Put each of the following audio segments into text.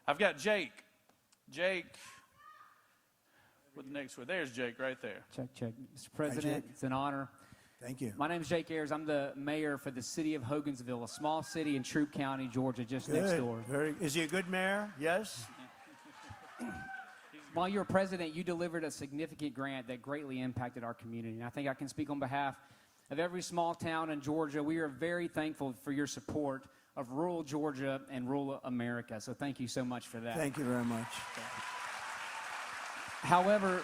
I've got Jake. Jake, with the next one. There's Jake right there. Check. Mr. President, it's an honor. Thank you. My name is Jake Ayers. I'm the mayor for the city of Hogansville, a small city in Troup County, Georgia, just next door. Is he a good mayor? Yes? While you were president, you delivered a significant grant that greatly impacted our community. And I think I can speak on behalf of every small town in Georgia. We are very thankful for your support of rural Georgia and rural America. So thank you so much for that. Thank you very much. However,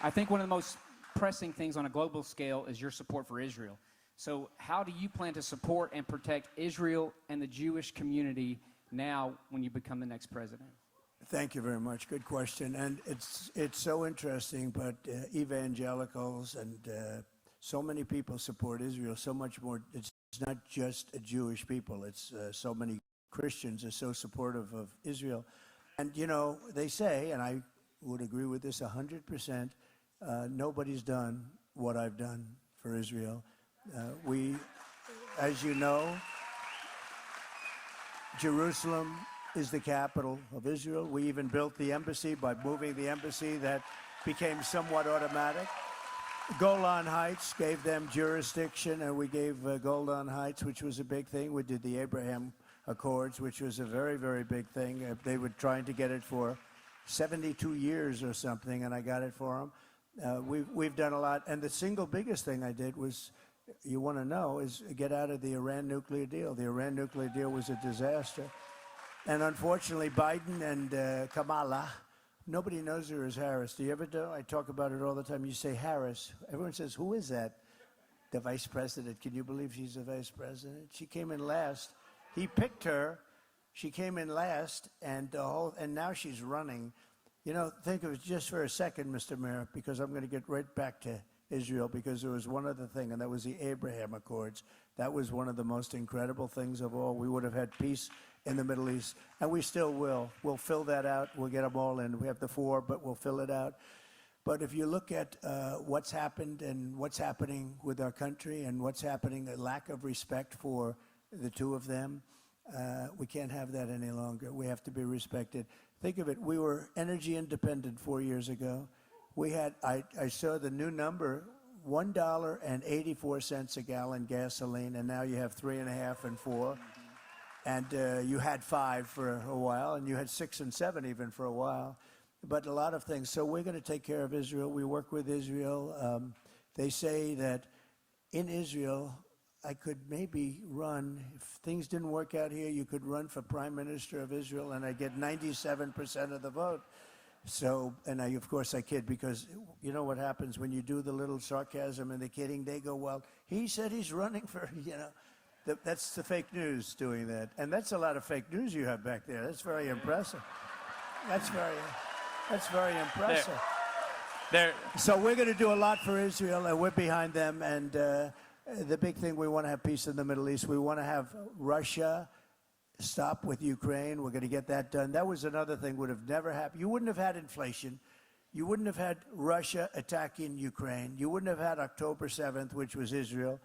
I think one of the most pressing things on a global scale is your support for Israel. So how do you plan to support and protect Israel and the Jewish community now when you become the next president? Thank you very much. Good question. And it's so interesting, but evangelicals and so many people support Israel so much more. It's not just a Jewish people. It's so many Christians are so supportive of Israel. And, you know, they say, and I would agree with this 100%, nobody's done what I've done for Israel. We, as you know, Jerusalem is the capital of Israel. We even built the embassy by moving the embassy. That became somewhat automatic. Golan Heights gave them jurisdiction, and we gave Golan Heights, which was a big thing. We did the Abraham Accords, which was a very, very big thing. They were trying to get it for 72 years or something, and I got it for them. We've done a lot, and the single biggest thing I did was, you want to know, is get out of the Iran nuclear deal. The Iran nuclear deal was a disaster. And unfortunately, Biden and Kamala, nobody knows her as Harris. Do you ever do? I talk about it all the time. You say Harris. Everyone says, who is that? The vice president. Can you believe she's the vice president? She came in last. He picked her. She came in last, and now she's running. You know, think of it just for a second, Mr. Mayor, because I'm going to get right back to Israel, because there was one other thing, and that was the Abraham Accords. That was one of the most incredible things of all. We would have had peace in the Middle East, and we still will. We'll fill that out. We'll get them all in. We have the 4, but we'll fill it out. But if you look at what's happened and what's happening with our country and what's happening, a lack of respect for the two of them, we can't have that any longer. We have to be respected. Think of it. We were energy independent 4 years ago. We had, I saw the new number, $1.84 a gallon gasoline, and now you have 3.5 and 4. And you had 5 for a while, and you had 6 and 7 even for a while. But a lot of things. So we're going to take care of Israel. We work with Israel. They say that in Israel, I could maybe run, if things didn't work out here, you could run for Prime Minister of Israel, and I get 97% of the vote. So, and of course I kid, because you know what happens when you do the little sarcasm and the kidding, they go, well, he said he's running for, you know. That's the fake news doing that. And that's a lot of fake news you have back there. That's very impressive. That's very impressive. There. So we're going to do a lot for Israel, and we're behind them. And the big thing, we want to have peace in the Middle East. We want to have Russia stop with Ukraine. We're going to get that done. That was another thing would have never happened. You wouldn't have had inflation. You wouldn't have had Russia attacking Ukraine. You wouldn't have had October 7th, which was Israel.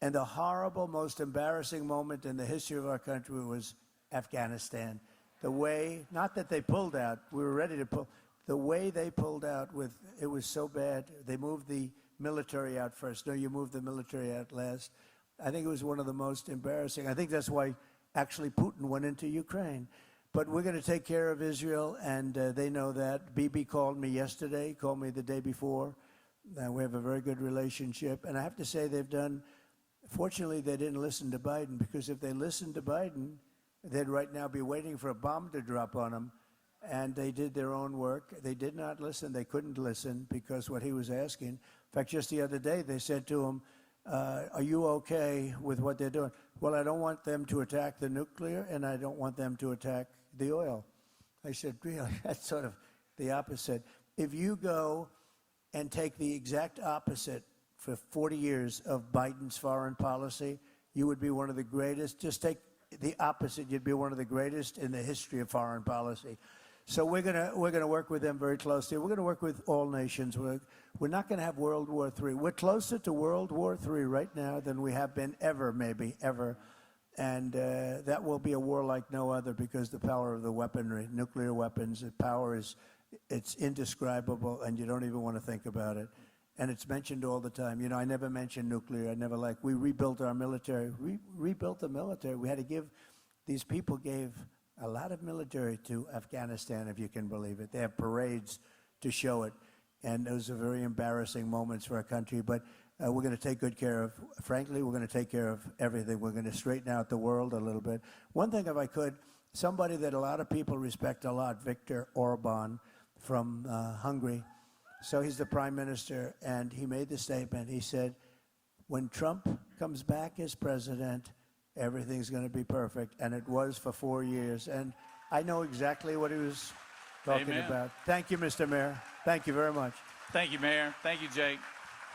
And the horrible, most embarrassing moment in the history of our country was Afghanistan. The way, not that they pulled out, we were ready to pull, the way they pulled out, it was so bad. They moved the military out first. No, you moved the military out last. I think it was one of the most embarrassing. I think that's why actually Putin went into Ukraine. But we're going to take care of Israel, and they know that. Bibi called me yesterday, called me the day before. We have a very good relationship. And I have to say they've done, fortunately, they didn't listen to Biden, because if they listened to Biden, they'd right now be waiting for a bomb to drop on them. And they did their own work. They did not listen. They couldn't listen because what he was asking. In fact, just the other day, they said to him, are you okay with what they're doing? Well, I don't want them to attack the nuclear, and I don't want them to attack the oil. I said, really? That's sort of the opposite. If you go and take the exact opposite for 40 years of Biden's foreign policy, you would be one of the greatest. Just take the opposite, you'd be one of the greatest in the history of foreign policy. So we're gonna work with them very closely. We're gonna work with all nations. We're not gonna have World War III. We're closer to World War III right now than we have been ever, maybe ever. And that will be a war like no other because the power of the weaponry, nuclear weapons, the power it's indescribable, and you don't even want to think about it. And it's mentioned all the time. You know, I never mentioned nuclear. I never we rebuilt our military. We rebuilt the military. We had to these people gave a lot of military to Afghanistan, if you can believe it. They have parades to show it. And those are very embarrassing moments for our country. But we're going to take good care of, frankly, we're going to take care of everything. We're going to straighten out the world a little bit. One thing, if I could, somebody that a lot of people respect a lot, Viktor Orban from Hungary. So he's the prime minister, and he made the statement. He said, when Trump comes back as president, everything's going to be perfect. And it was for 4 years. And I know exactly what he was talking Amen. about. Thank you, Mr. Mayor. Thank you very much. Thank you, Mayor. Thank you, Jake.